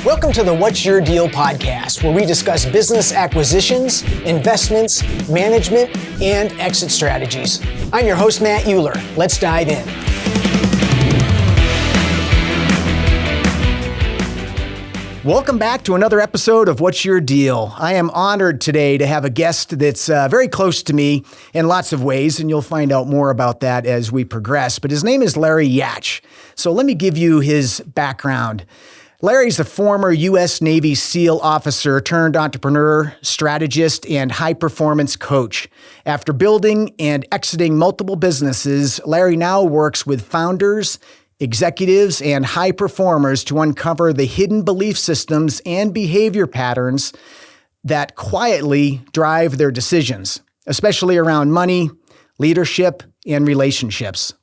Welcome to the What's Your Deal podcast, where we discuss business acquisitions, investments, management, and exit strategies. I'm your host, Matt Uhler. Let's dive in. Welcome back to another episode of What's Your Deal. I am honored today to have a guest that's very close to me in lots of ways, and you'll find out more about that as we progress. But his name is Larry Yatch. So let me give you his background. Larry's a former U.S. Navy SEAL officer turned entrepreneur, strategist, and high-performance coach. After building and exiting multiple businesses, Larry now works with founders, executives, and high performers to uncover the hidden belief systems and behavior patterns that quietly drive their decisions, especially around money, leadership, and relationships.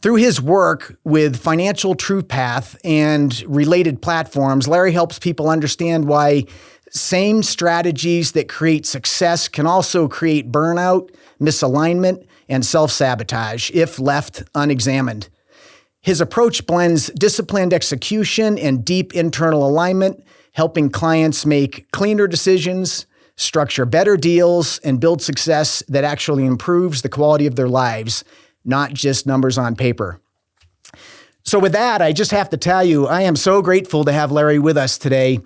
Through his work with Financial TruePath and related platforms, Larry helps people understand why same strategies that create success can also create burnout, misalignment, and self-sabotage if left unexamined. His approach blends disciplined execution and deep internal alignment, helping clients make cleaner decisions, structure better deals, and build success that actually improves the quality of their lives, not just numbers on paper. So with that, I just have to tell you, I am so grateful to have Larry with us today.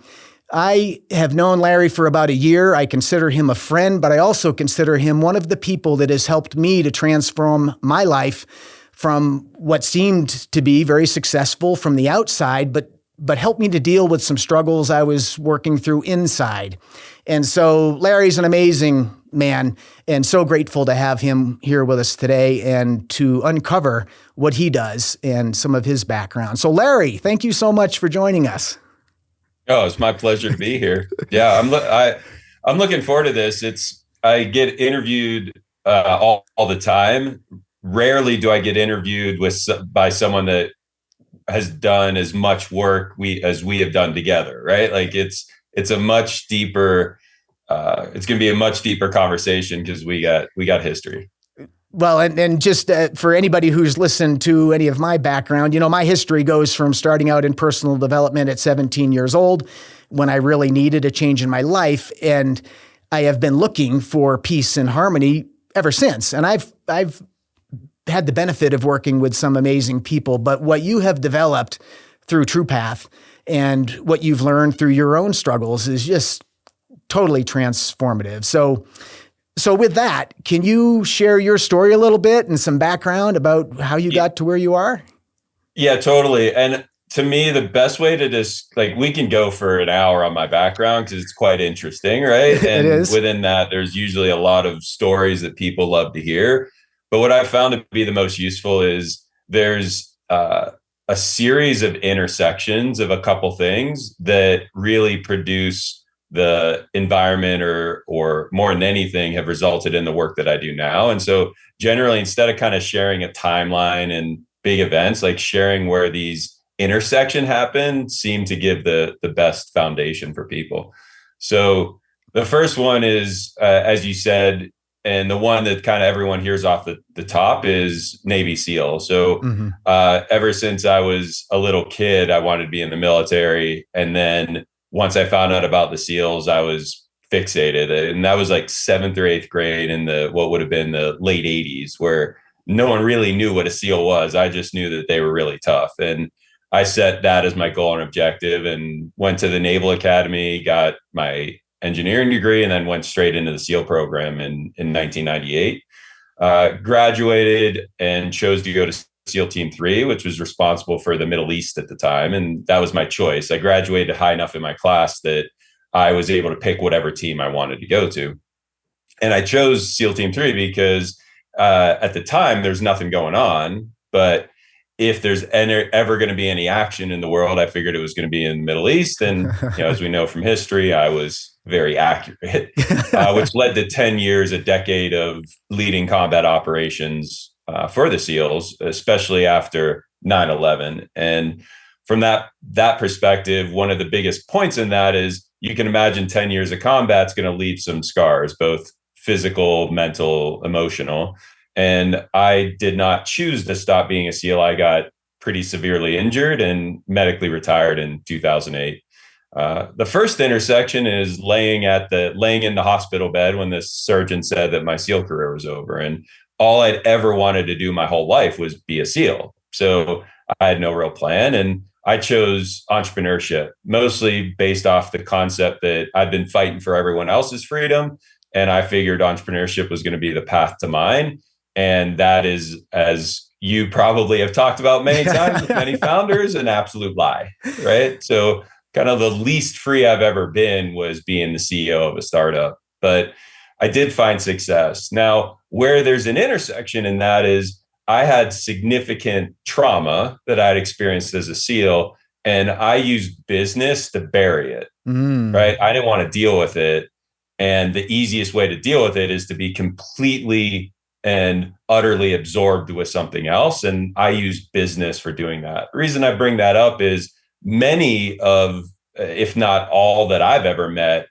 I have known Larry for about a year. I consider him a friend, but I also consider him one of the people that has helped me to transform my life from what seemed to be very successful from the outside, but helped me to deal with some struggles I was working through inside. And so Larry's an amazing man, and so grateful to have him here with us today and to uncover what he does and some of his background. So Larry, thank you so much for joining us. Oh, it's my pleasure to be here. Yeah, I'm looking forward to this. I get interviewed all the time. Rarely do I get interviewed by someone that has done as much work as we have done together, right? Like it's a much deeper. It's going to be a much deeper conversation because we got history. Well, and just for anybody who's listened to any of my background, my history goes from starting out in personal development at 17 years old when I really needed a change in my life. And I have been looking for peace and harmony ever since. And I've had the benefit of working with some amazing people, but what you have developed through TruePath and what you've learned through your own struggles is just totally transformative. So with that, can you share your story a little bit and some background about how you got to where you are? Yeah, totally. And to me, the best way to we can go for an hour on my background because it's quite interesting, right? And It is. Within that, there's usually a lot of stories that people love to hear. But what I found to be the most useful is there's a series of intersections of a couple things that really produce the environment or more than anything have resulted in the work that I do now. And so generally, instead of kind of sharing a timeline and big events, like sharing where these intersection happen seem to give the best foundation for people. So the first one is, as you said, and the one that kind of everyone hears off the top is Navy SEAL. So ever since I was a little kid, I wanted to be in the military. And then once I found out about the SEALs, I was fixated. And that was like 7th or 8th grade in what would have been the late 80s, where no one really knew what a SEAL was. I just knew that they were really tough. And I set that as my goal and objective and went to the Naval Academy, got my engineering degree, and then went straight into the SEAL program in 1998. Graduated and chose to go to SEAL Team 3, which was responsible for the Middle East at the time. And that was my choice. I graduated high enough in my class that I was able to pick whatever team I wanted to go to. And I chose SEAL Team 3 because at the time, there's nothing going on. But if there's ever going to be any action in the world, I figured it was going to be in the Middle East. And as we know from history, I was very accurate, which led to 10 years, a decade of leading combat operations for the SEALs, especially after 9/11. And from that perspective, one of the biggest points in that is you can imagine 10 years of combat is going to leave some scars, both physical, mental, emotional. And I did not choose to stop being a SEAL. I got pretty severely injured and medically retired in 2008. The first intersection is laying in the hospital bed when the surgeon said that my SEAL career was over, and all I'd ever wanted to do my whole life was be a SEAL. So I had no real plan, and I chose entrepreneurship mostly based off the concept that I'd been fighting for everyone else's freedom, and I figured entrepreneurship was going to be the path to mine. And that is, as you probably have talked about many times with many founders, an absolute lie, right? So kind of the least free I've ever been was being the CEO of a startup. But I did find success. Now, where there's an intersection in that is I had significant trauma that I'd experienced as a SEAL, and I used business to bury it, right? I didn't want to deal with it. And the easiest way to deal with it is to be completely and utterly absorbed with something else. And I use business for doing that. The reason I bring that up is many of, if not all that I've ever met,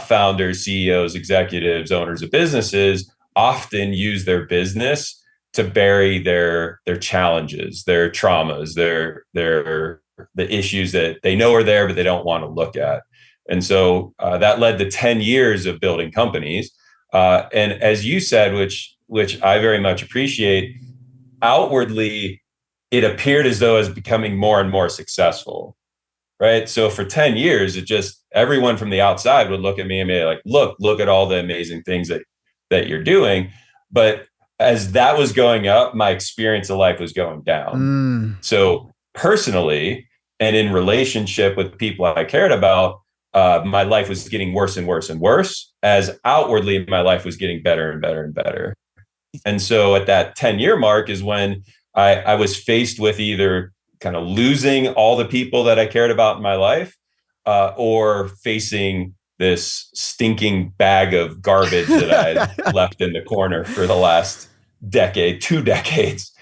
founders, CEOs, executives, owners of businesses often use their business to bury their challenges, their traumas, the issues that they know are there, but they don't want to look at. And so that led to 10 years of building companies. And as you said, which I very much appreciate, outwardly, it appeared as though I was becoming more and more successful, right? So for 10 years, it just, everyone from the outside would look at me and be like, look at all the amazing things that you're doing. But as that was going up, my experience of life was going down. So personally, and in relationship with people I cared about, my life was getting worse and worse and worse, as outwardly my life was getting better and better and better. And so at that 10-year mark is when I was faced with either kind of losing all the people that I cared about in my life, or facing this stinking bag of garbage that I left in the corner for the last decade, 2 decades.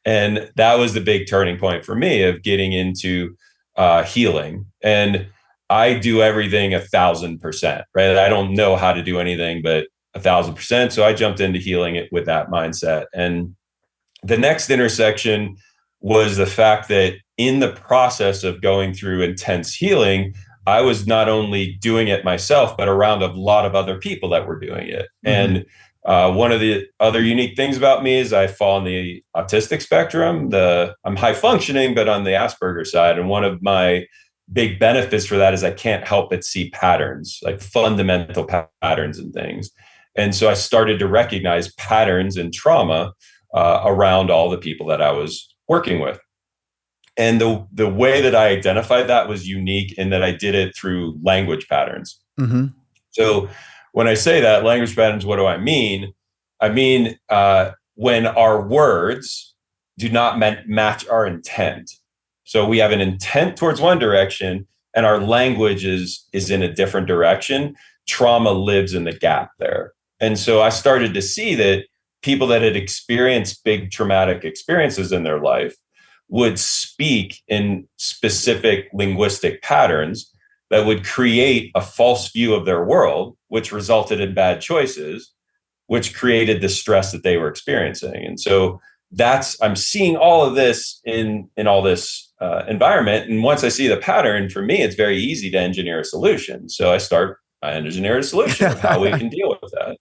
And that was the big turning point for me of getting into healing. And I do everything 1,000%, right? I don't know how to do anything but 1,000%. So I jumped into healing it with that mindset. And the next intersection was the fact that in the process of going through intense healing, I was not only doing it myself, but around a lot of other people that were doing it. And one of the other unique things about me is I fall on the autistic spectrum. I'm high functioning, but on the Asperger side. And one of my big benefits for that is I can't help but see patterns, like fundamental patterns and things. And so I started to recognize patterns and trauma around all the people that I was working with. And the way that I identified that was unique in that I did it through language patterns. So when I say that, language patterns, what do I mean? I mean, when our words do not match our intent. So we have an intent towards one direction and our language is in a different direction. Trauma lives in the gap there. And so I started to see that people that had experienced big traumatic experiences in their life would speak in specific linguistic patterns that would create a false view of their world, which resulted in bad choices, which created the stress that they were experiencing. And so I'm seeing all of this in all this environment. And once I see the pattern, for me, it's very easy to engineer a solution. So I engineer a solution of how we can deal with that.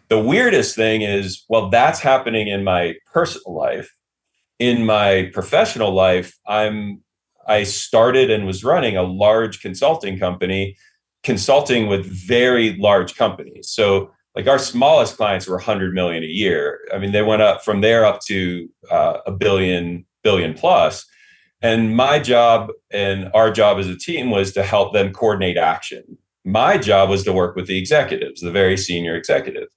The weirdest thing is, well, that's happening in my personal life. In my professional life, I started and was running a large consulting company, consulting with very large companies. So like our smallest clients were 100 million a year. I mean, they went up from there up to a billion plus. And my job and our job as a team was to help them coordinate action. My job was to work with the executives, the very senior executives.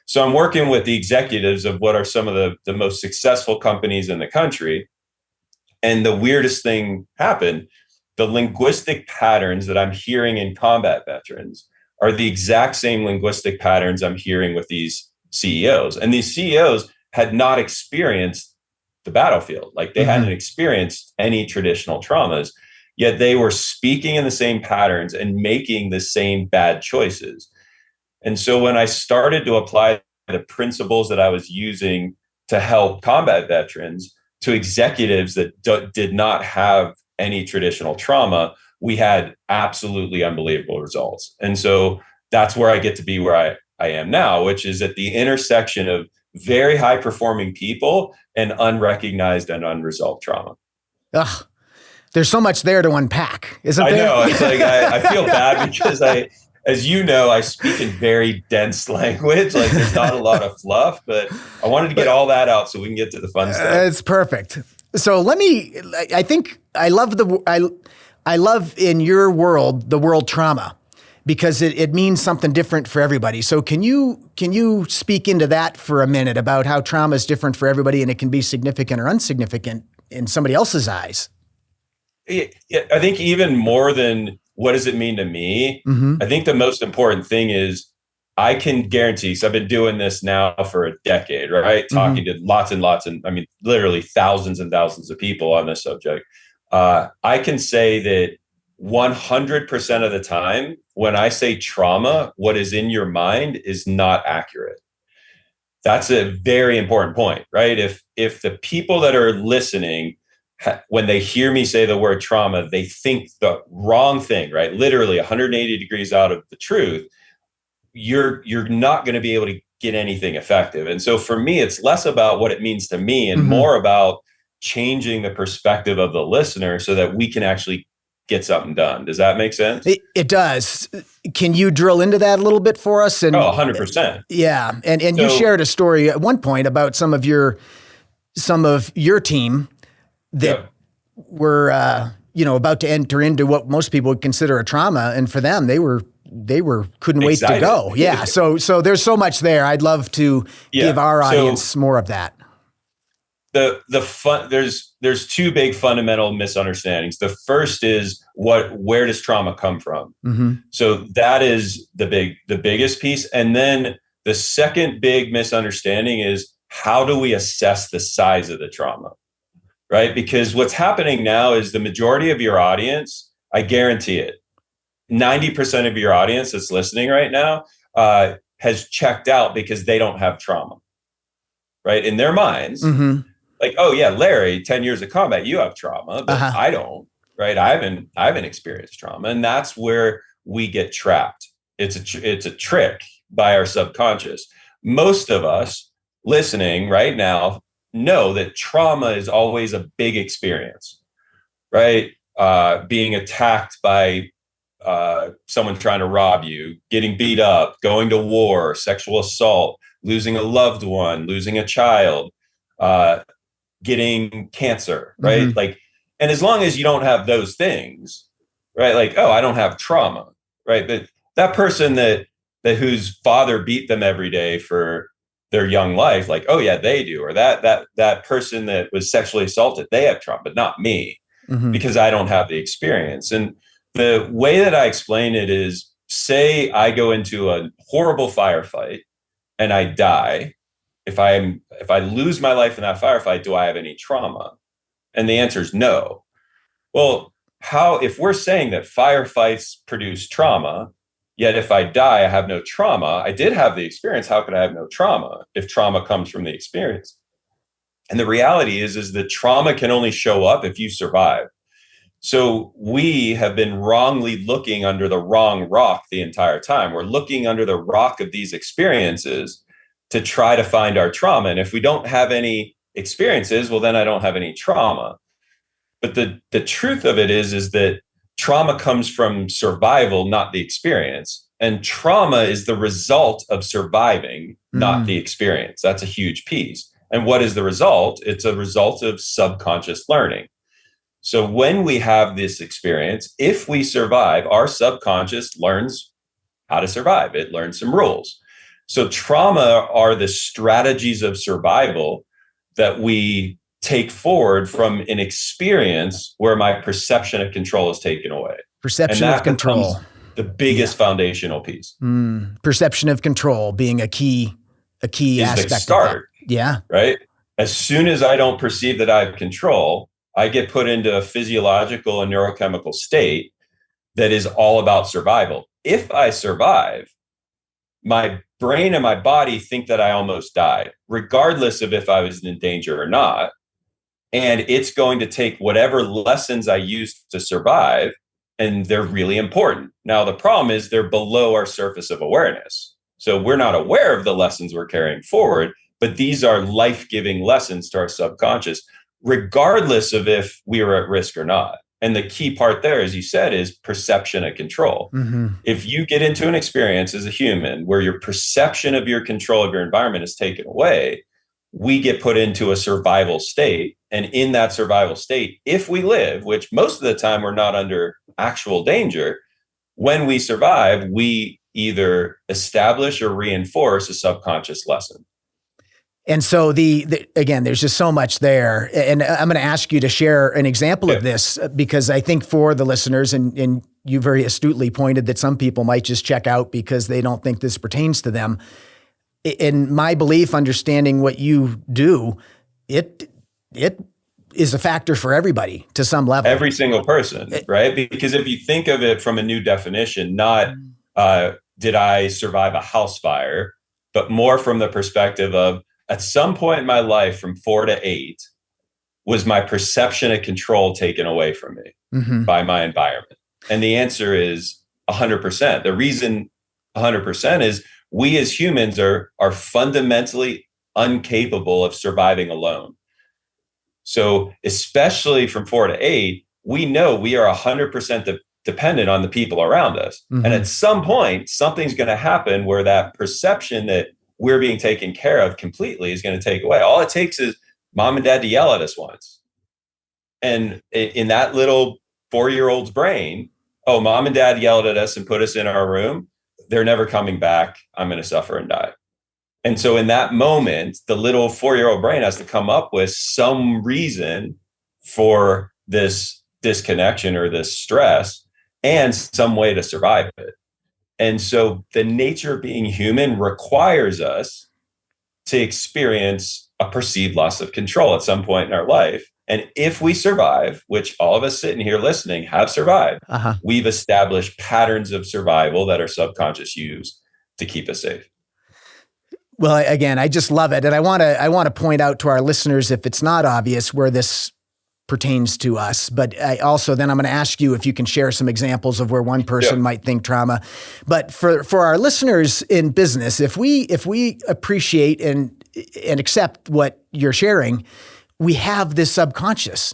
So I'm working with the executives of what are some of the most successful companies in the country. And the weirdest thing happened. The linguistic patterns that I'm hearing in combat veterans are the exact same linguistic patterns I'm hearing with these CEOs. And these CEOs had not experienced the battlefield. Like they hadn't experienced any traditional traumas, yet they were speaking in the same patterns and making the same bad choices. And so when I started to apply the principles that I was using to help combat veterans to executives that did not have any traditional trauma, we had absolutely unbelievable results. And so that's where I get to be where I am now, which is at the intersection of very high performing people and unrecognized and unresolved trauma. Ugh, there's so much there to unpack, isn't there? I know. It's like, I feel bad because as you know, I speak in very dense language. Like there's not a lot of fluff, but I wanted to get all that out so we can get to the fun stuff. It's perfect. So I think I love in your world, the word trauma, because it means something different for everybody. So can you speak into that for a minute about how trauma is different for everybody and it can be significant or insignificant in somebody else's eyes? Yeah, I think even more than what does it mean to me, I think the most important thing is I can guarantee, because I've been doing this now for a decade, right? Talking to lots and lots, and I mean, literally thousands and thousands of people on this subject. I can say that 100% of the time, when I say trauma, what is in your mind is not accurate. That's a very important point, right? If the people that are listening, when they hear me say the word trauma, they think the wrong thing, right? Literally 180 degrees out of the truth, you're not going to be able to get anything effective. And so for me, it's less about what it means to me and more about changing the perspective of the listener so that we can actually get something done. Does that make sense? It does. Can you drill into that a little bit for us? And 100%. Yeah. And so, you shared a story at one point about some of your team that were, about to enter into what most people would consider a trauma. And for them, they couldn't wait to go. Yeah. So there's so much there. I'd love to give our audience more of that. There's two big fundamental misunderstandings. The first is where does trauma come from? So that is the biggest piece. And then the second big misunderstanding is how do we assess the size of the trauma? Right? Because what's happening now is the majority of your audience, I guarantee it, 90% of your audience that's listening right now has checked out because they don't have trauma, right? In their minds, like, oh yeah, Larry, 10 years of combat, you have trauma, but I don't, right? I haven't experienced trauma. And that's where we get trapped. It's a trick by our subconscious. Most of us listening right now know that trauma is always a big experience, right? Being attacked by someone trying to rob you, getting beat up, going to war, sexual assault, losing a loved one, losing a child, getting cancer, right? Like, and as long as you don't have those things, right? Like, oh, I don't have trauma, right? But that person that whose father beat them every day for their young life, like, oh yeah, they do. Or that person that was sexually assaulted, they have trauma, but not me, because I don't have the experience. And the way that I explain it is, say I go into a horrible firefight and I die. If I lose my life in that firefight, do I have any trauma? And the answer is no. Well, if we're saying that firefights produce trauma, yet if I die, I have no trauma, I did have the experience, how could I have no trauma if trauma comes from the experience? And the reality is that trauma can only show up if you survive. So we have been wrongly looking under the wrong rock the entire time. We're looking under the rock of these experiences to try to find our trauma. And if we don't have any experiences, well, then I don't have any trauma. But the truth of it is that trauma comes from survival, not the experience. And trauma is the result of surviving, not the experience. That's a huge piece. And what is the result? It's a result of subconscious learning. So when we have this experience, if we survive, our subconscious learns how to survive. It learns some rules. So trauma are the strategies of survival that we take forward from an experience where my perception of control is taken away. Perception of control. The biggest foundational piece. Perception of control being a key aspect. The start. Of that. Yeah. Right. As soon as I don't perceive that I have control, I get put into a physiological and neurochemical state that is all about survival. If I survive, my brain and my body think that I almost died, regardless of if I was in danger or not. And it's going to take whatever lessons I used to survive and they're really important. Now, the problem is they're below our surface of awareness. So we're not aware of the lessons we're carrying forward, but these are life-giving lessons to our subconscious, regardless of if we are at risk or not. And the key part there, as you said, is perception of control. Mm-hmm. If you get into an experience as a human where your perception of your control of your environment is taken away, we get put into a survival state. And in that survival state, if we live, which most of the time we're not under actual danger, when we survive, we either establish or reinforce a subconscious lesson. And so again, there's just so much there. And I'm going to ask you to share an example of this, because I think for the listeners, and you very astutely pointed that some people might just check out because they don't think this pertains to them. In my belief, understanding what you do, it is a factor for everybody to some level. Every single person, right? Because if you think of it from a new definition, not did I survive a house fire, but more from the perspective of, at some point in my life from 4 to 8, was my perception of control taken away from me by my environment? And the answer is 100%. The reason 100% is we as humans are fundamentally incapable of surviving alone. So especially from 4 to 8, we know we are 100% dependent on the people around us. And at some point, something's going to happen where that perception that we're being taken care of completely is going to take away. All it takes is mom and dad to yell at us once. And in that little 4-year-old's brain, oh, mom and dad yelled at us and put us in our room. They're never coming back. I'm going to suffer and die. And so in that moment, the little 4-year-old brain has to come up with some reason for this disconnection or this stress and some way to survive it. And so the nature of being human requires us to experience a perceived loss of control at some point in our life. And if we survive, which all of us sitting here listening have survived, we've established patterns of survival that our subconscious use to keep us safe. Well, again, I just love it. And I want to point out to our listeners, if it's not obvious, where this pertains to us. But then I'm going to ask you if you can share some examples of where one person might think trauma. But for our listeners in business, if we appreciate and accept what you're sharing, we have this subconscious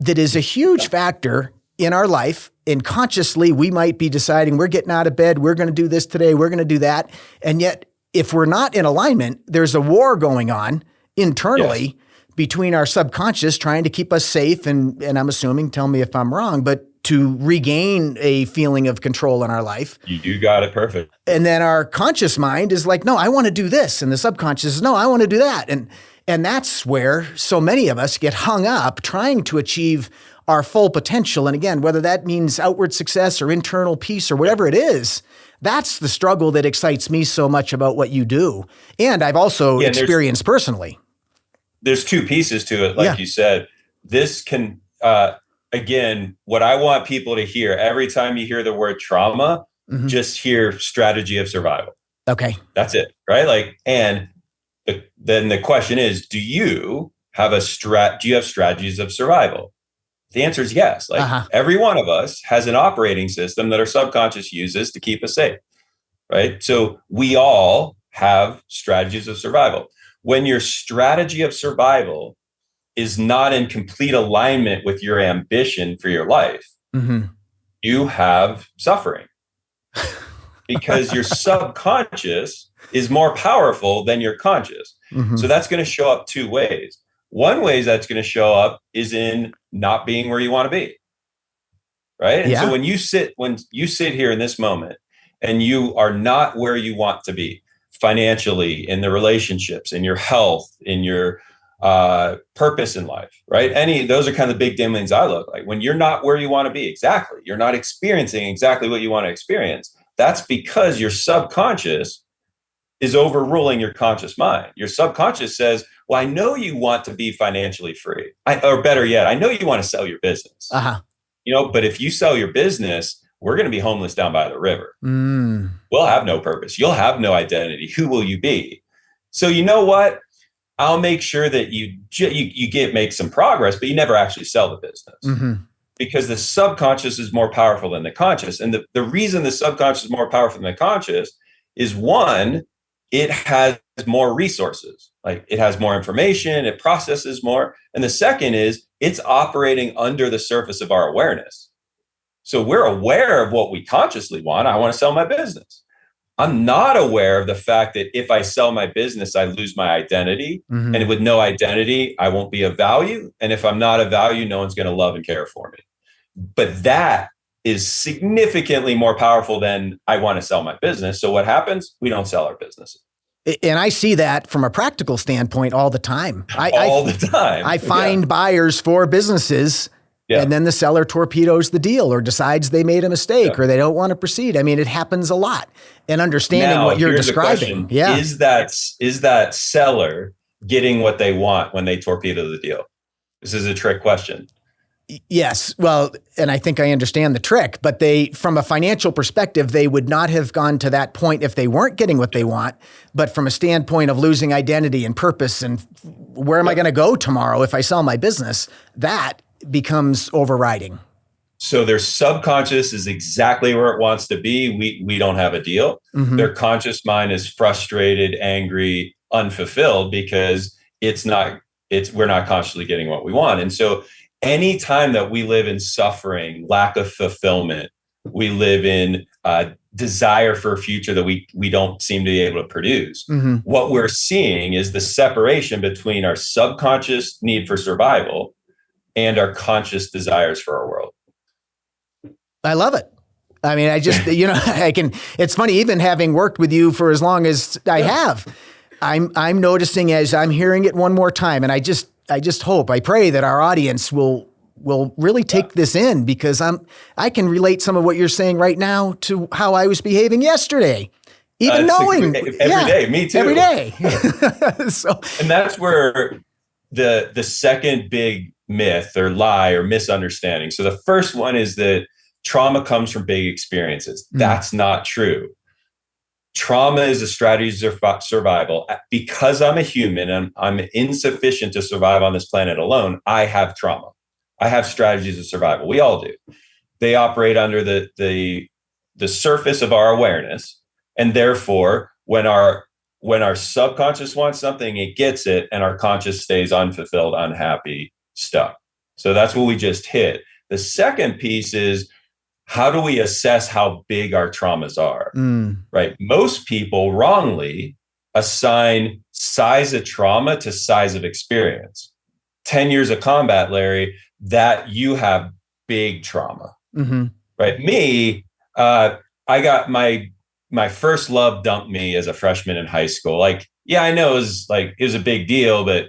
that is a huge factor in our life. And consciously, we might be deciding we're getting out of bed, we're going to do this today, we're going to do that. And yet, if we're not in alignment, there's a war going on internally between our subconscious trying to keep us safe. And I'm assuming, tell me if I'm wrong, but to regain a feeling of control in our life. You got it perfect. And then our conscious mind is like, no, I want to do this. And the subconscious is, no, I want to do that. And that's where so many of us get hung up trying to achieve our full potential. And again, whether that means outward success or internal peace or whatever it is, that's the struggle that excites me so much about what you do. And I've also experienced personally. There's 2 pieces to it. Like you said, this can, again, what I want people to hear every time you hear the word trauma, just hear strategy of survival. Okay. That's it. Right. And then the question is, do you have strategies of survival? The answer is yes. Every one of us has an operating system that our subconscious uses to keep us safe. Right. So we all have strategies of survival. When your strategy of survival is not in complete alignment with your ambition for your life, you have suffering because your subconscious is more powerful than your conscious. So that's going to show up 2 ways. One way that's going to show up is in not being where you want to be. Right. And so when you sit here in this moment and you are not where you want to be, financially, in the relationships, in your health, in your purpose in life, right? Those are kind of the big dimlings I look like. When you're not where you want to be, exactly, you're not experiencing exactly what you want to experience. That's because your subconscious is overruling your conscious mind. Your subconscious says, well, I know you want to be financially free. Or better yet, I know you want to sell your business. But if you sell your business, we're going to be homeless down by the river. We'll have no purpose. You'll have no identity. Who will you be? So you know what? I'll make sure that you make some progress, but you never actually sell the business. because the subconscious is more powerful than the conscious. And the reason the subconscious is more powerful than the conscious is, one, it has more resources, like it has more information, it processes more. And the second is it's operating under the surface of our awareness. So we're aware of what we consciously want. I want to sell my business. I'm not aware of the fact that if I sell my business, I lose my identity. Mm-hmm. And with no identity, I won't be of value. And if I'm not of value, no one's going to love and care for me. But that is significantly more powerful than I want to sell my business. So what happens? We don't sell our businesses. And I see that from a practical standpoint all the time. All the time. I find buyers for businesses. Yeah. And then the seller torpedoes the deal or decides they made a mistake or they don't want to proceed. I mean, it happens a lot. And understanding what you're describing. Yeah. Is that seller getting what they want when they torpedo the deal? This is a trick question. Yes. Well, and I think I understand the trick, but from a financial perspective, they would not have gone to that point if they weren't getting what they want. But from a standpoint of losing identity and purpose and where am I going to go tomorrow if I sell my business, that becomes overriding. So their subconscious is exactly where it wants to be. We don't have a deal. Mm-hmm. Their conscious mind is frustrated, angry, unfulfilled because we're not consciously getting what we want. And so anytime that we live in suffering, lack of fulfillment, we live in desire for a future that we don't seem to be able to produce. Mm-hmm. What we're seeing is the separation between our subconscious need for survival and our conscious desires for our world. I love it. I mean, I just, it's funny, even having worked with you for as long as I have, I'm noticing as I'm hearing it one more time. And I just hope, I pray that our audience will really take this in because I can relate some of what you're saying right now to how I was behaving yesterday. Even knowing every day, me too. Every day. And that's where the second big myth or lie or misunderstanding. So the first one is that trauma comes from big experiences. That's not true. Trauma is a strategy of survival. Because I'm a human and I'm insufficient to survive on this planet alone, I have trauma. I have strategies of survival. We all do. They operate under the surface of our awareness. And therefore, when our subconscious wants something, it gets it, and our conscious stays unfulfilled, unhappy, stuck. So that's what we just hit. The second piece is, how do we assess how big our traumas are? Right? Most people wrongly assign size of trauma to size of experience. 10 years of combat, Larry, that you have big trauma. Mm-hmm. Right? Me, I got my first love dumped me as a freshman in high school. Like, yeah, I know it was a big deal, but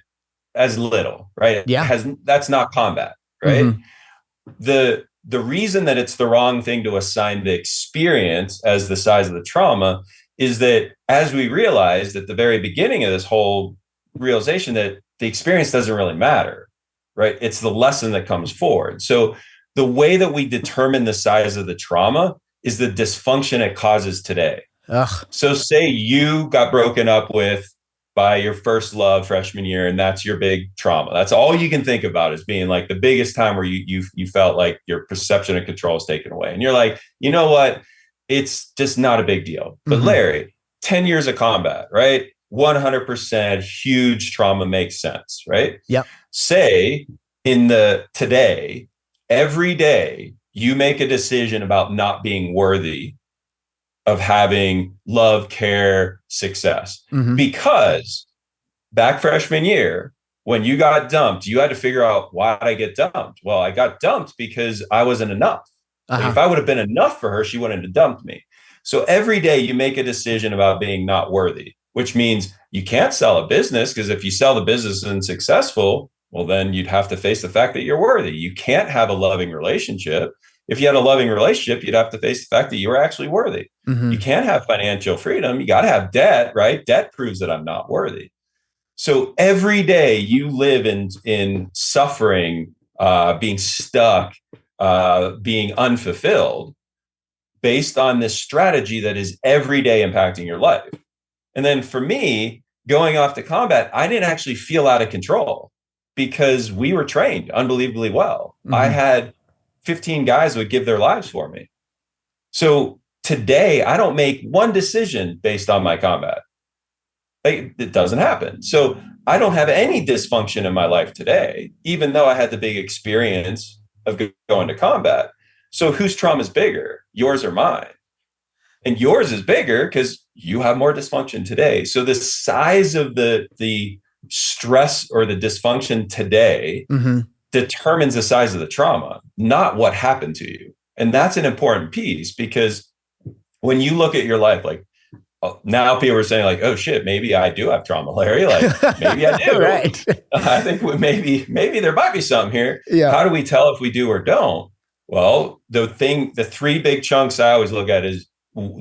as little, right? Yeah. That's not combat, right? Mm-hmm. The reason that it's the wrong thing to assign the experience as the size of the trauma is that as we realized at the very beginning of this whole realization that the experience doesn't really matter, right? It's the lesson that comes forward. So the way that we determine the size of the trauma is the dysfunction it causes today. Ugh. So say you got broken up with by your first love freshman year, and that's your big trauma. That's all you can think about as being like the biggest time where you felt like your perception of control is taken away. And you're like, you know what? It's just not a big deal. But Larry, 10 years of combat, right? 100% huge trauma makes sense, right? Yep. Say today, every day you make a decision about not being worthy of having love, care, success. Mm-hmm. Because back freshman year, when you got dumped, you had to figure out, why did I get dumped? Well, I got dumped because I wasn't enough. Uh-huh. If I would have been enough for her, she wouldn't have dumped me. So every day you make a decision about being not worthy, which means you can't sell a business, because if you sell the business and successful, well, then you'd have to face the fact that you're worthy. You can't have a loving relationship. If you had a loving relationship, you'd have to face the fact that you were actually worthy. Mm-hmm. You can't have financial freedom. You got to have debt, right? Debt proves that I'm not worthy. So every day you live in suffering, being stuck, being unfulfilled, based on this strategy that is every day impacting your life. And then for me, going off to combat, I didn't actually feel out of control because we were trained unbelievably well. Mm-hmm. I had 15 guys would give their lives for me. So today, I don't make one decision based on my combat. Like, it doesn't happen. So I don't have any dysfunction in my life today, even though I had the big experience of going to combat. So whose trauma is bigger, yours or mine? And yours is bigger because you have more dysfunction today. So the size of the stress or the dysfunction today determines the size of the trauma, not what happened to you. And that's an important piece, because when you look at your life, like, now people are saying like, oh shit, maybe I do have trauma, Larry. Like, maybe I do. Right. I think maybe there might be something here. Yeah. How do we tell if we do or don't? Well, the three big chunks I always look at is,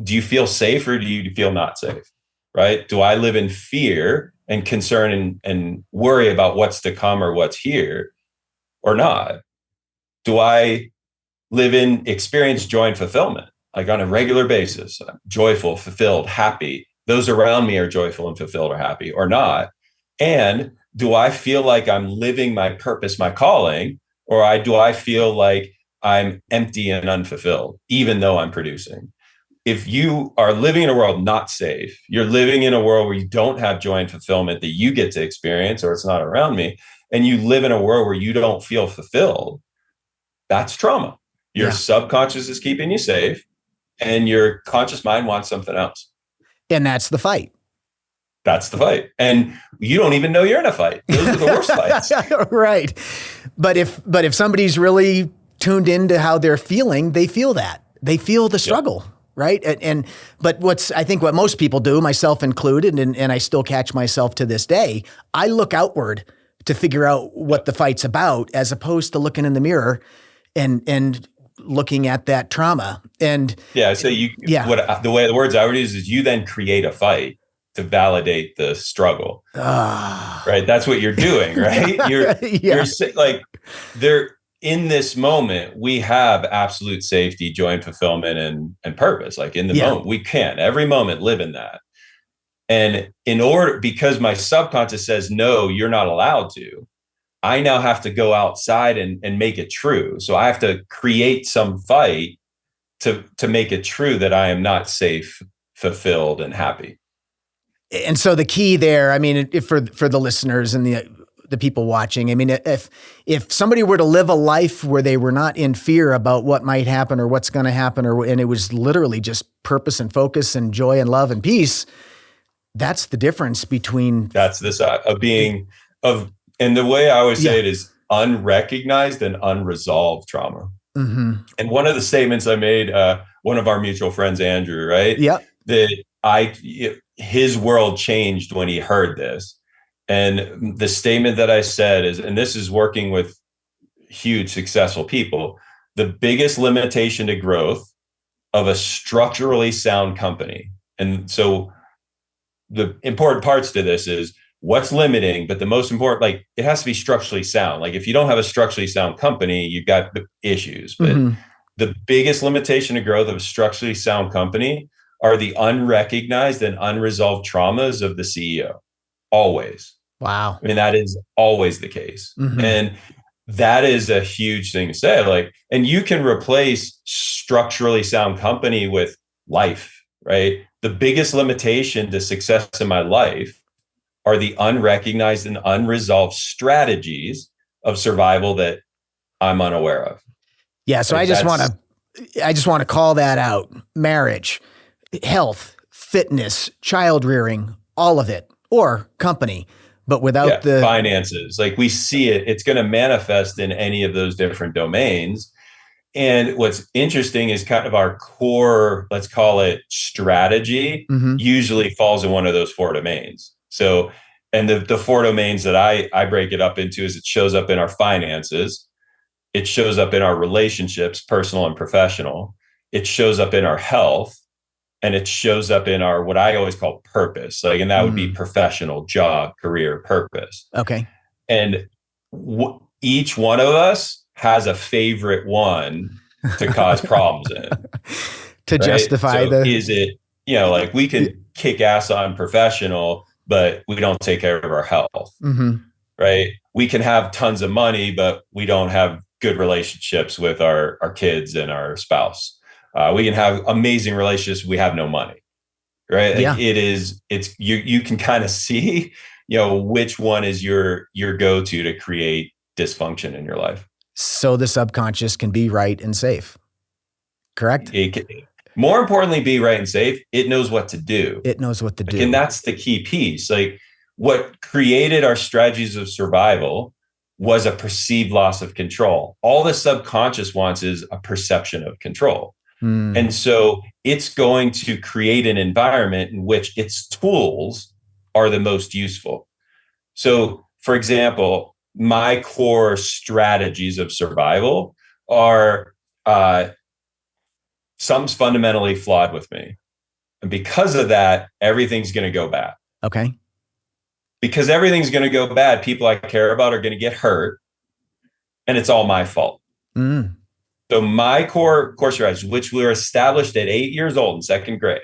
do you feel safe or do you feel not safe? Right? Do I live in fear and concern and worry about what's to come or what's here, or not? Do I experience joy and fulfillment, like on a regular basis? I'm joyful, fulfilled, happy. Those around me are joyful and fulfilled or happy, or not? And do I feel like I'm living my purpose, my calling, or do I feel like I'm empty and unfulfilled, even though I'm producing? If you are living in a world not safe, you're living in a world where you don't have joy and fulfillment that you get to experience, or it's not around me, and you live in a world where you don't feel fulfilled, that's trauma. Your subconscious is keeping you safe, and your conscious mind wants something else. And that's the fight. That's the fight. And you don't even know you're in a fight. Those are the worst fights. Right. But if somebody's really tuned into how they're feeling, they feel that. They feel the struggle. Right. But I think what most people do, myself included, and I still catch myself to this day, I look outward to figure out what the fight's about, as opposed to looking in the mirror and looking at that trauma. And so the way the words I would use is, you then create a fight to validate the struggle. Right. That's what you're doing, right? You're like, in this moment, we have absolute safety, joy, and fulfillment and purpose. Like, in the moment, we can every moment live in that. And because my subconscious says, no, you're not allowed to, I now have to go outside and make it true. So I have to create some fight to make it true that I am not safe, fulfilled, and happy. And so the key there, I mean, for the listeners and the people watching, I mean, if somebody were to live a life where they were not in fear about what might happen or what's going to happen, and it was literally just purpose and focus and joy and love and peace, that's the difference between. That's the side of being and the way I always say it is unrecognized and unresolved trauma. Mm-hmm. And one of the statements I made, one of our mutual friends, Andrew, right? Yeah. That his world changed when he heard this. And the statement that I said is, and this is working with huge successful people, the biggest limitation to growth of a structurally sound company. And so the important parts to this is what's limiting, but the most important, like, it has to be structurally sound. Like, if you don't have a structurally sound company, you've got issues. But the biggest limitation to growth of a structurally sound company are the unrecognized and unresolved traumas of the CEO. Always. Wow. I mean, that is always the case. Mm-hmm. And that is a huge thing to say. Like, and you can replace structurally sound company with life, right? The biggest limitation to success in my life are the unrecognized and unresolved strategies of survival that I'm unaware of. Yeah. So I just want to call that out. Marriage, health, fitness, child rearing, all of it, or company, but without the finances. Like, we see it's going to manifest in any of those different domains. And what's interesting is kind of our core, let's call it strategy, usually falls in one of those four domains. So, and the four domains that I break it up into is, it shows up in our finances. It shows up in our relationships, personal and professional. It shows up in our health. And it shows up in our, what I always call purpose. Like, and that would be professional, job, career, purpose. Okay. And each one of us has a favorite one to cause problems in. To justify is it, like, we can kick ass on professional, but we don't take care of our health, right? We can have tons of money, but we don't have good relationships with our kids and our spouse. We can have amazing relationships. We have no money, right? Yeah. Like it's you can kind of see, which one is your go-to to create dysfunction in your life. So the subconscious can be right and safe, correct? It can, more importantly, be right and safe. It knows what to do. It knows what to do. And that's the key piece. Like what created our strategies of survival was a perceived loss of control. All the subconscious wants is a perception of control. And so it's going to create an environment in which its tools are the most useful. So, for example, my core strategies of survival are something's fundamentally flawed with me. And because of that, everything's going to go bad. Okay. Because everything's going to go bad, people I care about are going to get hurt, and it's all my fault. So my core strategies, which were established at 8 years old in second grade,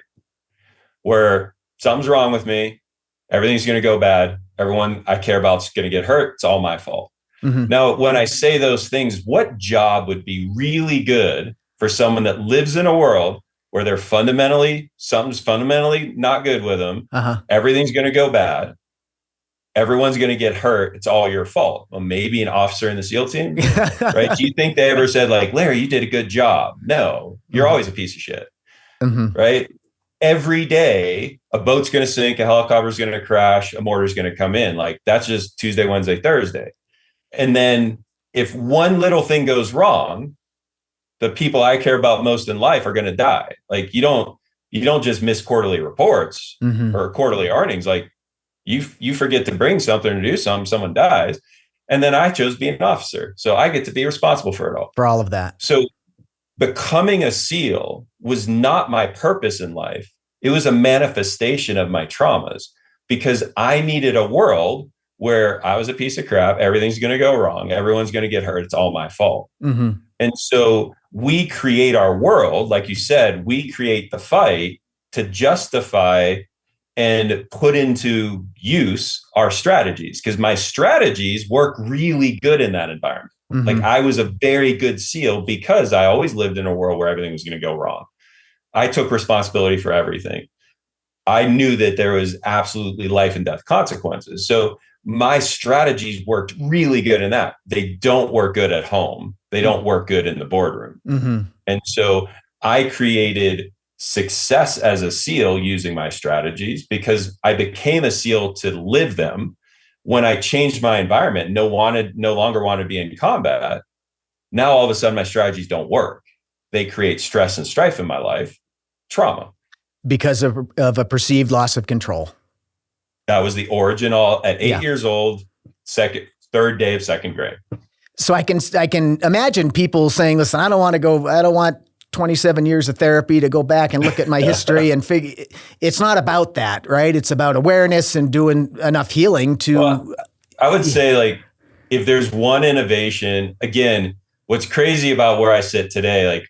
where something's wrong with me, everything's going to go bad, everyone I care about is going to get hurt, it's all my fault. Now, when I say those things, what job would be really good for someone that lives in a world where something's fundamentally not good with them, everything's going to go bad, everyone's going to get hurt, it's all your fault? Well, maybe an officer in the SEAL team, right? Do you think they ever said like, Larry, you did a good job? No, you're always a piece of shit, right? Every day, a boat's going to sink, a helicopter's going to crash, a mortar's going to come in. Like that's just Tuesday, Wednesday, Thursday. And then if one little thing goes wrong, the people I care about most in life are going to die. Like you don't just miss quarterly reports or quarterly earnings. Like you forget to bring something or do something, someone dies. And then I chose to be an officer. So I get to be responsible for it all. For all of that. So becoming a SEAL was not my purpose in life. It was a manifestation of my traumas because I needed a world where I was a piece of crap. Everything's going to go wrong. Everyone's going to get hurt. It's all my fault. And so we create our world. Like you said, we create the fight to justify and put into use our strategies, because my strategies work really good in that environment. Like I was a very good SEAL because I always lived in a world where everything was going to go wrong. I took responsibility for everything. I knew that there was absolutely life and death consequences. So my strategies worked really good in that. They don't work good at home. They don't work good in the boardroom. And so I created success as a SEAL using my strategies because I became a SEAL to live them. When I changed my environment, no longer wanted to be in combat. Now all of a sudden my strategies don't work. They create stress and strife in my life, trauma. Because of a perceived loss of control. That was the origin at 8 years old, third day of second grade. So I can imagine people saying, listen, I don't want 27 years of therapy to go back and look at my history and figure it's not about that, right? It's about awareness and doing enough healing to. Well, I would say like, if there's one innovation, again, what's crazy about where I sit today,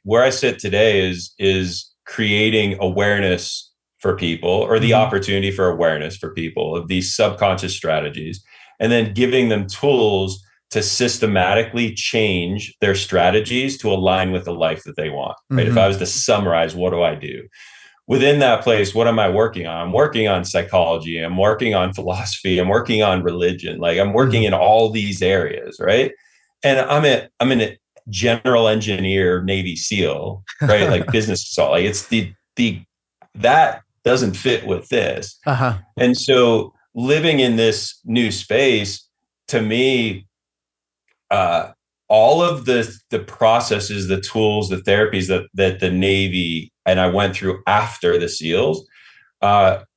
is creating awareness for people, or the opportunity for awareness for people of these subconscious strategies, and then giving them tools to systematically change their strategies to align with the life that they want. Right? If I was to summarize, what do I do? Within that place, what am I working on? I'm working on psychology. I'm working on philosophy. I'm working on religion. Like I'm working in all these areas, right? And I'm a general engineer, Navy SEAL, right? Like business assault. Like it's that doesn't fit with this. And so living in this new space, to me, all of the processes, the tools, the therapies that the Navy and I went through after the SEALs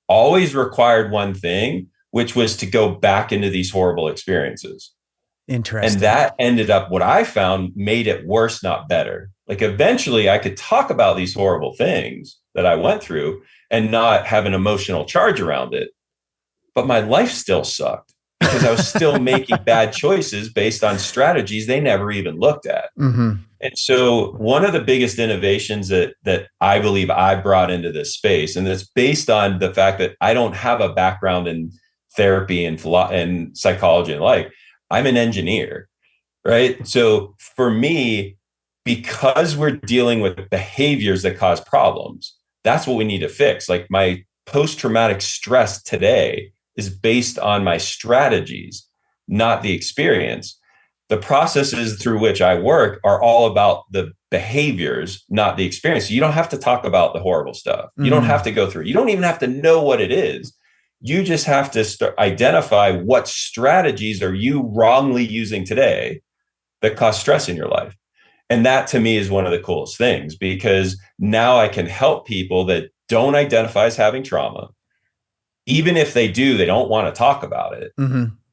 always required one thing, which was to go back into these horrible experiences. Interesting. And that ended up, what I found, made it worse, not better. Like eventually I could talk about these horrible things that I went through and not have an emotional charge around it. But my life still sucked because I was still making bad choices based on strategies they never even looked at. And so one of the biggest innovations that I believe I brought into this space, and it's based on the fact that I don't have a background in therapy and psychology and like, I'm an engineer. right? So for me, because we're dealing with behaviors that cause problems, that's what we need to fix. Like my post-traumatic stress today is based on my strategies, not the experience. The processes through which I work are all about the behaviors, not the experience. You don't have to talk about the horrible stuff. You don't have to go through. You don't even have to know what it is. You just have to identify what strategies are you wrongly using today that cause stress in your life. And that to me is one of the coolest things, because now I can help people that don't identify as having trauma. Even if they do, they don't want to talk about it.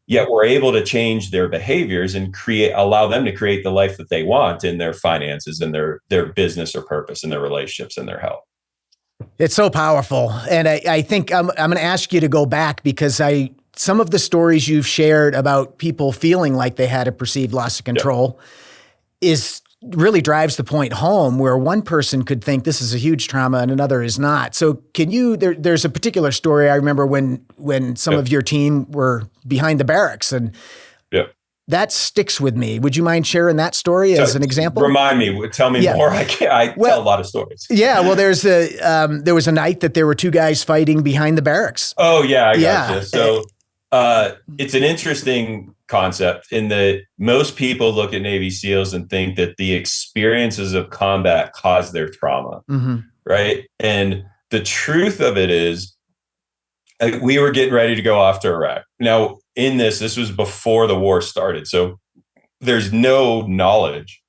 Yet we're able to change their behaviors and allow them to create the life that they want in their finances and their business or purpose and their relationships and their health. It's so powerful. And I think I'm going to ask you to go back, because some of the stories you've shared about people feeling like they had a perceived loss of control really drives the point home, where one person could think this is a huge trauma and another is not. So there's a particular story I remember when some of your team were behind the barracks, and that sticks with me. Would you mind sharing that story as an example? Remind me, tell me more. I tell a lot of stories. Yeah. Well, there was a night that there were two guys fighting behind the barracks. Oh yeah. I gotcha. So it's an interesting concept in that most people look at Navy SEALs and think that the experiences of combat cause their trauma, right? And the truth of it is, we were getting ready to go off to Iraq. Now, this was before the war started, so there's no knowledge.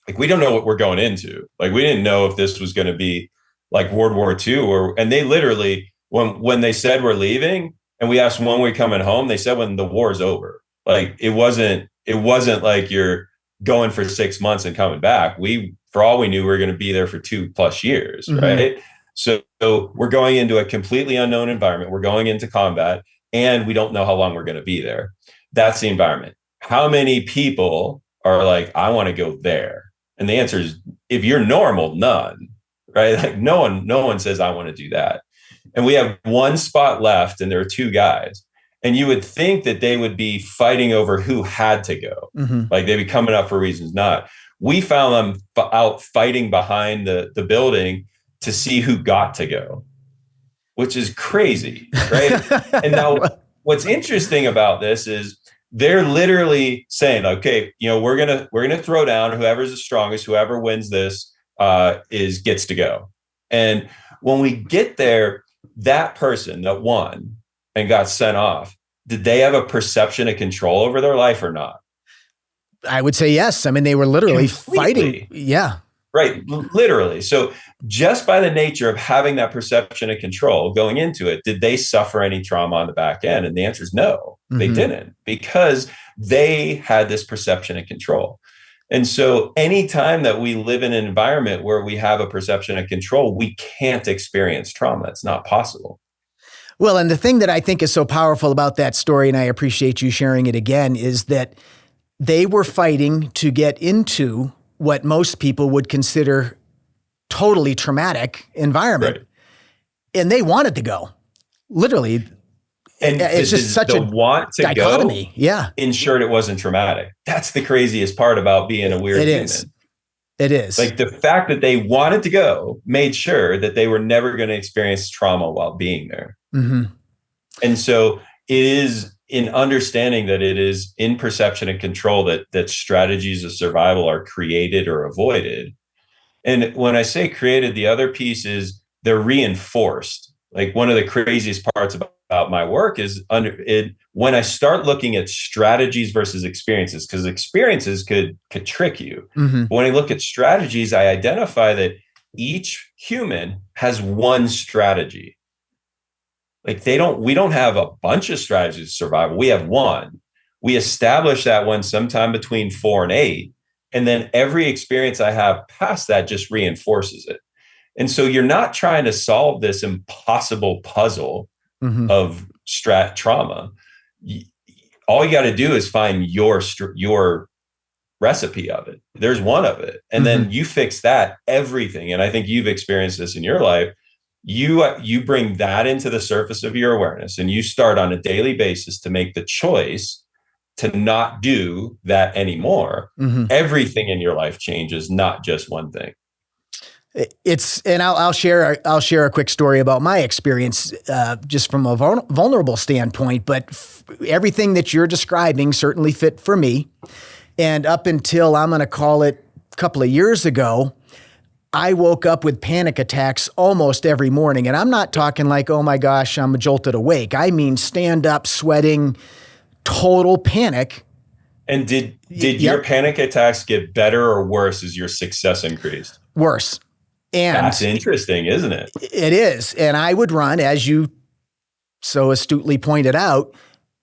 Like, we don't know what we're going into. Like, we didn't know if this was going to be like World War II, and they literally, when they said we're leaving, and we asked when we're coming home, they said when the war's over. Like, it wasn't like you're going for 6 months and coming back. For all we knew, we were going to be there for 2+ years, right? So we're going into a completely unknown environment. We're going into combat, and we don't know how long we're going to be there. That's the environment. How many people are like, I want to go there? And the answer is, if you're normal, none, right? Like, no one says I want to do that. And we have one spot left, and there are two guys. And you would think that they would be fighting over who had to go. Like, they'd be coming up for reasons not. We found them out fighting behind the building to see who got to go, which is crazy, right? And now what's interesting about this is they're literally saying, okay, we're gonna throw down whoever's the strongest, whoever wins this gets to go. And when we get there, that person that won and got sent off, did they have a perception of control over their life or not? I would say yes. I mean, they were literally fighting. Yeah. Right. Literally. So just by the nature of having that perception of control going into it, did they suffer any trauma on the back end? And the answer is no, they didn't, because they had this perception of control. And so anytime that we live in an environment where we have a perception of control, we can't experience trauma. It's not possible. Well, and the thing that I think is so powerful about that story, and I appreciate you sharing it again, is that they were fighting to get into what most people would consider totally traumatic environment. Right. And they wanted to go, literally. And it's just such a want to dichotomy. Go, yeah. Ensured it wasn't traumatic. That's the craziest part about being a weird human. It is. Like, the fact that they wanted to go made sure that they were never going to experience trauma while being there. And so it is in understanding that it is in perception and control that strategies of survival are created or avoided. And when I say created, the other piece is they're reinforced. Like, one of the craziest parts about my work is when I start looking at strategies versus experiences, because experiences could trick you. But when I look at strategies, I identify that each human has one strategy. Like, we don't have a bunch of strategies to survival. We have one. We establish that one sometime between 4 and 8. And then every experience I have past that just reinforces it. And so you're not trying to solve this impossible puzzle of trauma. All you got to do is find your recipe of it. There's one of it. And then you fix that, everything. And I think you've experienced this in your life. You bring that into the surface of your awareness, and you start on a daily basis to make the choice to not do that anymore, everything in your life changes, not just one thing. And I'll share a quick story about my experience, just from a vulnerable standpoint. But everything that you're describing certainly fit for me. And up until, I'm going to call it, a couple of years ago, I woke up with panic attacks almost every morning. And I'm not talking like, oh my gosh, I'm jolted awake. I mean, stand up, sweating, total panic. And did your panic attacks get better or worse as your success increased? Worse. And that's interesting, isn't it? It is. And I would run, as you so astutely pointed out,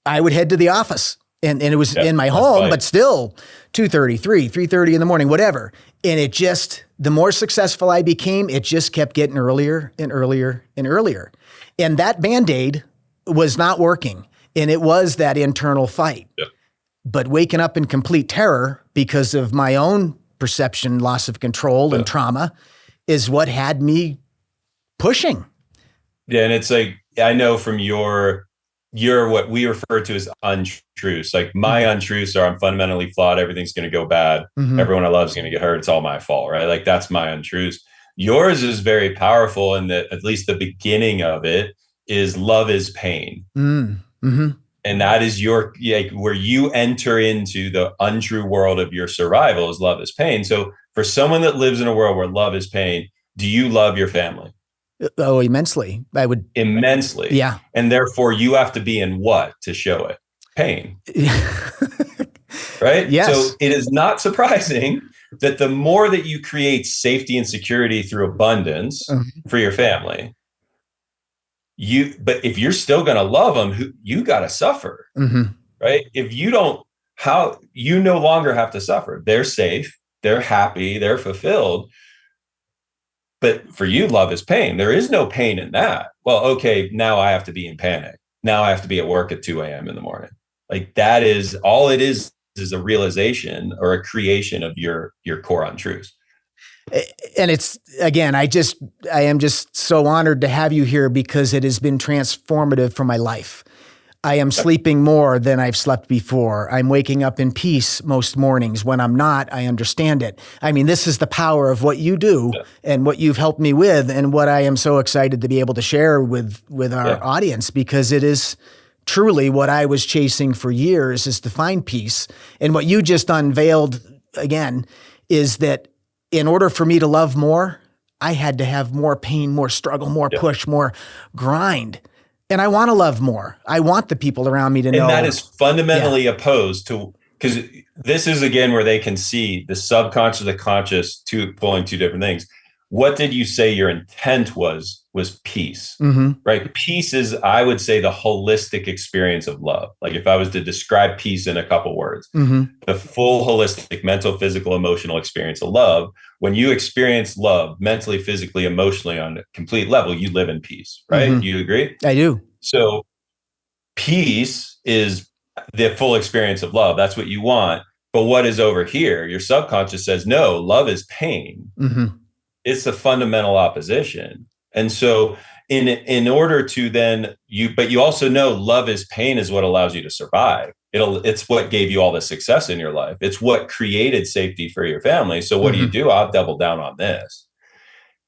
I would head to the office. And it was in my home, but still 2:30, 3:30 in the morning, whatever. And it just, the more successful I became, it just kept getting earlier and earlier and earlier. And that Band-Aid was not working. And it was that internal fight. Yep. But waking up in complete terror because of my own perception, loss of control and trauma is what had me pushing. Yeah. And it's like, I know from your what we refer to as untruths. Like my untruths are I'm fundamentally flawed. Everything's going to go bad. Everyone I love is going to get hurt. It's all my fault, right? Like that's my untruths. Yours is very powerful, and that at least the beginning of it is love is pain. And that is where you enter into the untrue world of your survival is love is pain. So for someone that lives in a world where love is pain, do you love your family? Oh, immensely. I would. Immensely. Yeah. And therefore you have to be in what to show it? Pain. Right? Yes. So it is not surprising that the more that you create safety and security through abundance for your family, but if you're still going to love them, you got to suffer, right? If you don't, you no longer have to suffer. They're safe, they're happy, they're fulfilled. But for you, love is pain. There is no pain in that. Well, okay, now I have to be in panic. Now I have to be at work at 2 a.m. in the morning. Like that is all it is a realization or a creation of your core untruths. And it's, again, I am just so honored to have you here because it has been transformative for my life. I am sleeping more than I've slept before. I'm waking up in peace most mornings. When I'm not, I understand it. I mean, this is the power of what you do and what you've helped me with, and what I am so excited to be able to share with our audience, because it is truly what I was chasing for years, is to find peace. And what you just unveiled again is that in order for me to love more, I had to have more pain, more struggle, more push, more grind. And I want to love more. I want the people around me to know. And that is fundamentally opposed to, because this is again where they can see the subconscious, the conscious, pulling two different things. What did you say your intent was peace, right? Peace is, I would say, the holistic experience of love. Like if I was to describe peace in a couple words, the full holistic mental, physical, emotional experience of love. When you experience love mentally, physically, emotionally on a complete level, you live in peace, right? Do you agree? I do. So peace is the full experience of love. That's what you want. But what is over here? Your subconscious says, no, love is pain. It's the fundamental opposition. And so in order to then but you also know love is pain is what allows you to survive. It's what gave you all the success in your life. It's what created safety for your family. So what do? I'll double down on this.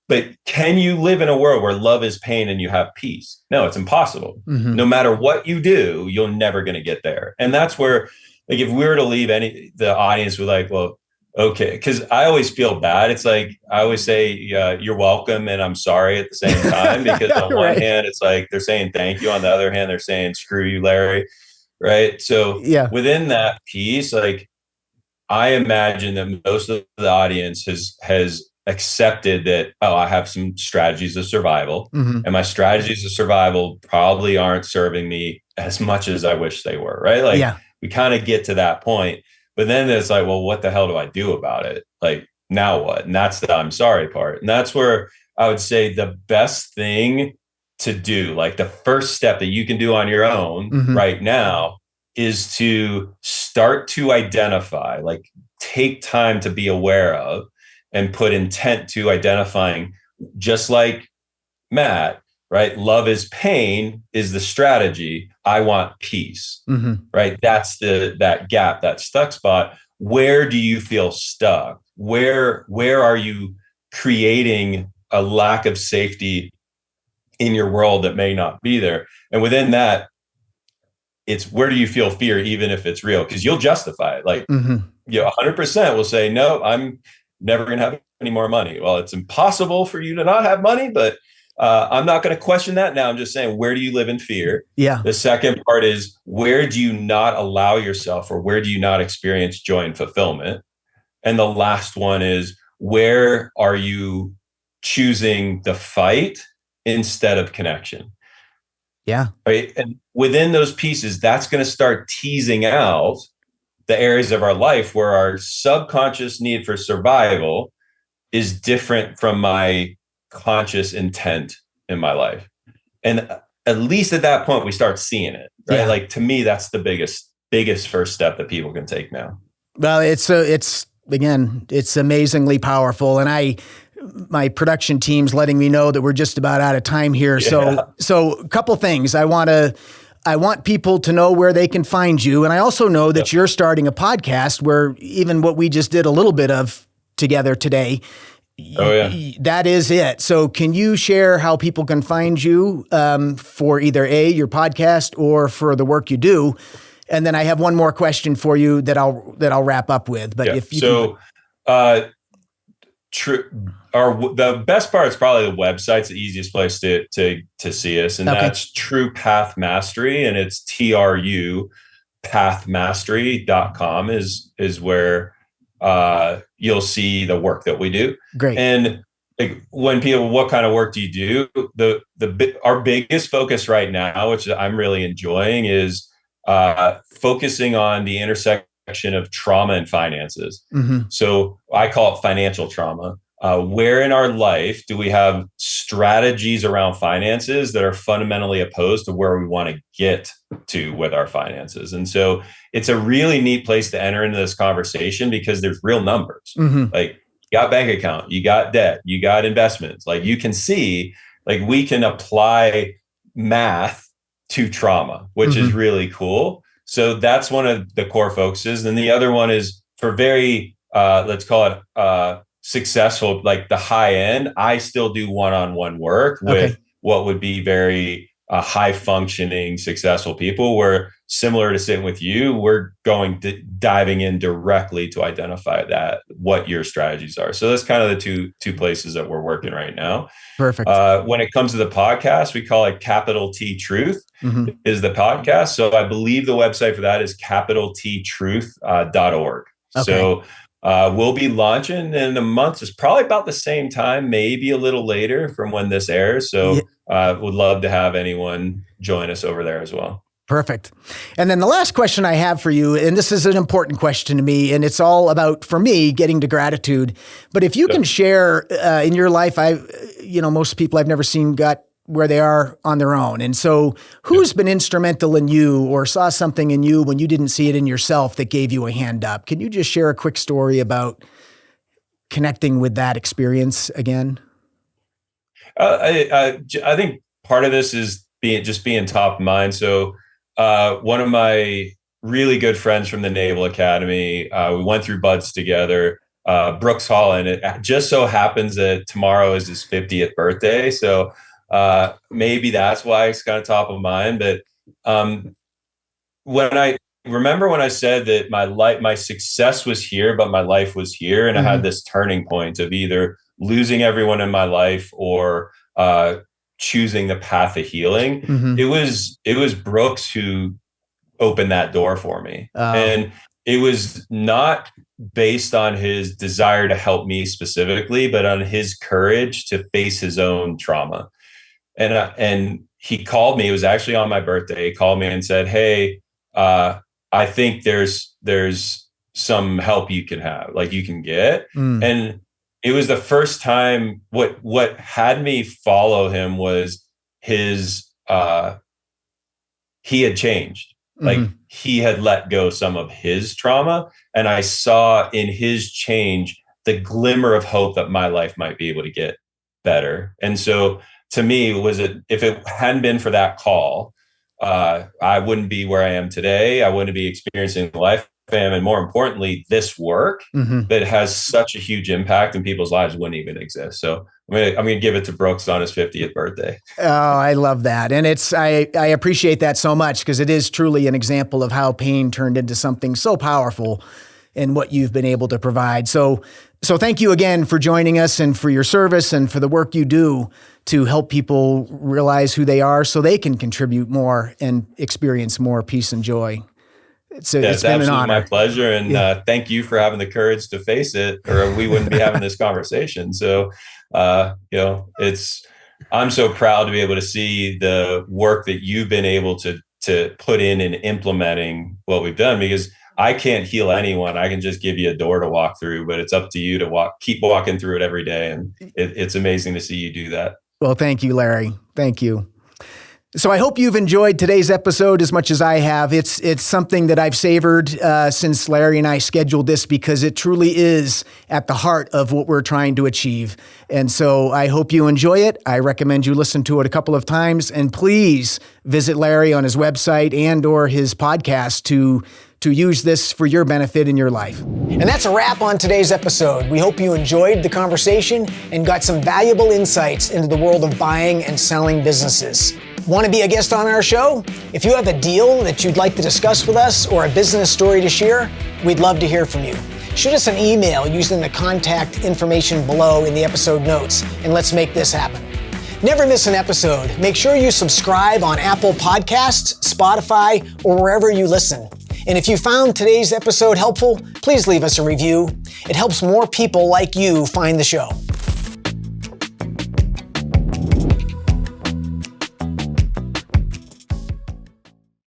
But can you live in a world where love is pain and you have peace? No, it's impossible. No matter what you do, you're never going to get there. And that's where, like, if we were to leave the audience with like, well, okay, because I always feel bad. It's like, I always say, you're welcome and I'm sorry at the same time, because on one hand, it's like they're saying thank you. On the other hand, they're saying, screw you, Larry. Right. So within that piece, like, I imagine that most of the audience has accepted that, oh, I have some strategies of survival, and my strategies of survival probably aren't serving me as much as I wish they were. Right. Like we kind of get to that point. But then it's like, well, what the hell do I do about it? Like, now what? And that's the I'm sorry part. And that's where I would say the best thing to do, like the first step that you can do on your own right now, is to start to identify, like take time to be aware of and put intent to identifying, just like Matt, right? Love is pain is the strategy. I want peace, Mm-hmm. right? That's that gap, that stuck spot. Where do you feel stuck? Where are you creating a lack of safety in your world that may not be there? And within that, it's where do you feel fear, even if it's real? Because you'll justify it. Like, Mm-hmm. 100% will say, no, I'm never going to have any more money. Well, it's impossible for you to not have money, but I'm not going to question that now. I'm just saying, where do you live in fear? Yeah. The second part is, where do you not allow yourself, or where do you not experience joy and fulfillment? And the last one is, where are you choosing the fight instead of connection? Yeah. Right. And within those pieces, that's going to start teasing out the areas of our life where our subconscious need for survival is different from my conscious intent in my life. And at least at that point, we start seeing it, right? Yeah. Like, to me, that's the biggest first step that people can take now. Well, it's amazingly powerful. And my production team's letting me know that we're just about out of time here. Yeah. So a couple things. I want people to know where they can find you. And I also know that you're starting a podcast where even what we just did a little bit of together today, Oh, yeah. that is it. So can you share how people can find you for either your podcast or for the work you do? And then I have one more question for you that I'll wrap up with. But if you the best part is probably the website's the easiest place to see us, and that's True Path Mastery, and it's TRU pathmastery.com is where you'll see the work that we do. Great. And like, when people, what kind of work do you do? Our biggest focus right now, which I'm really enjoying, is focusing on the intersection of trauma and finances. Mm-hmm. So I call it financial trauma. Where in our life do we have strategies around finances that are fundamentally opposed to where we want to get to with our finances? And so it's a really neat place to enter into this conversation, because there's real numbers. Mm-hmm. Like, you got bank account, you got debt, you got investments. Like, you can see, like, we can apply math to trauma, which Mm-hmm. is really cool. So that's one of the core focuses. And the other one is for very, let's call it successful, like the high end. I still do one-on-one work with what would be very high functioning, successful people, where, similar to sitting with you, we're diving in directly to identify what your strategies are. So that's kind of the two places that we're working right now. Perfect. When it comes to the podcast, we call it Capital T Truth Mm-hmm. is the podcast. So I believe the website for that is capitalttruth.org. So we'll be launching in a month. It's probably about the same time, maybe a little later from when this airs. So would love to have anyone join us over there as well. Perfect. And then the last question I have for you, and this is an important question to me, and it's all about, for me, getting to gratitude. But if you can share in your life, most people I've never seen got where they are on their own. And so who's been instrumental in you, or saw something in you when you didn't see it in yourself, that gave you a hand up? Can you just share a quick story about connecting with that experience again? I think part of this is being top of mind. So one of my really good friends from the Naval Academy, we went through buds together, Brooks Holland. It just so happens that tomorrow is his 50th birthday. So maybe that's why it's kind of top of mind. But when I said that my success was here, but my life was here, and I had this turning point of either losing everyone in my life or choosing the path of healing. It was Brooks who opened that door for me. And it was not based on his desire to help me specifically, but on his courage to face his own trauma. And he called me. It was actually on my birthday. He called me and said, "Hey, I think there's some help you can have, like you can get." And it was the first time. What had me follow him was his he had changed. Like, he had let go some of his trauma, and I saw in his change the glimmer of hope that my life might be able to get better. And so to me, if it hadn't been for that call, I wouldn't be where I am today. I wouldn't be experiencing the life I am. And more importantly, this work that has such a huge impact in people's lives wouldn't even exist. So I'm going to give it to Brooks on his 50th birthday. Oh, I love that. And I appreciate that so much, because it is truly an example of how pain turned into something so powerful and what you've been able to provide. So thank you again for joining us and for your service and for the work you do to help people realize who they are so they can contribute more and experience more peace and joy. It's been an honor. My pleasure. And thank you for having the courage to face it, or we wouldn't be having this conversation. So, I'm so proud to be able to see the work that you've been able to put in and implementing what we've done, because I can't heal anyone. I can just give you a door to walk through, but it's up to you to keep walking through it every day. And it's amazing to see you do that. Well, thank you, Larry. Thank you. So I hope you've enjoyed today's episode as much as I have. It's something that I've savored since Larry and I scheduled this, because it truly is at the heart of what we're trying to achieve. And so I hope you enjoy it. I recommend you listen to it a couple of times, and please visit Larry on his website and or his podcast to use this for your benefit in your life. And that's a wrap on today's episode. We hope you enjoyed the conversation and got some valuable insights into the world of buying and selling businesses. Want to be a guest on our show? If you have a deal that you'd like to discuss with us or a business story to share, we'd love to hear from you. Shoot us an email using the contact information below in the episode notes, and let's make this happen. Never miss an episode. Make sure you subscribe on Apple Podcasts, Spotify, or wherever you listen. And if you found today's episode helpful, please leave us a review. It helps more people like you find the show.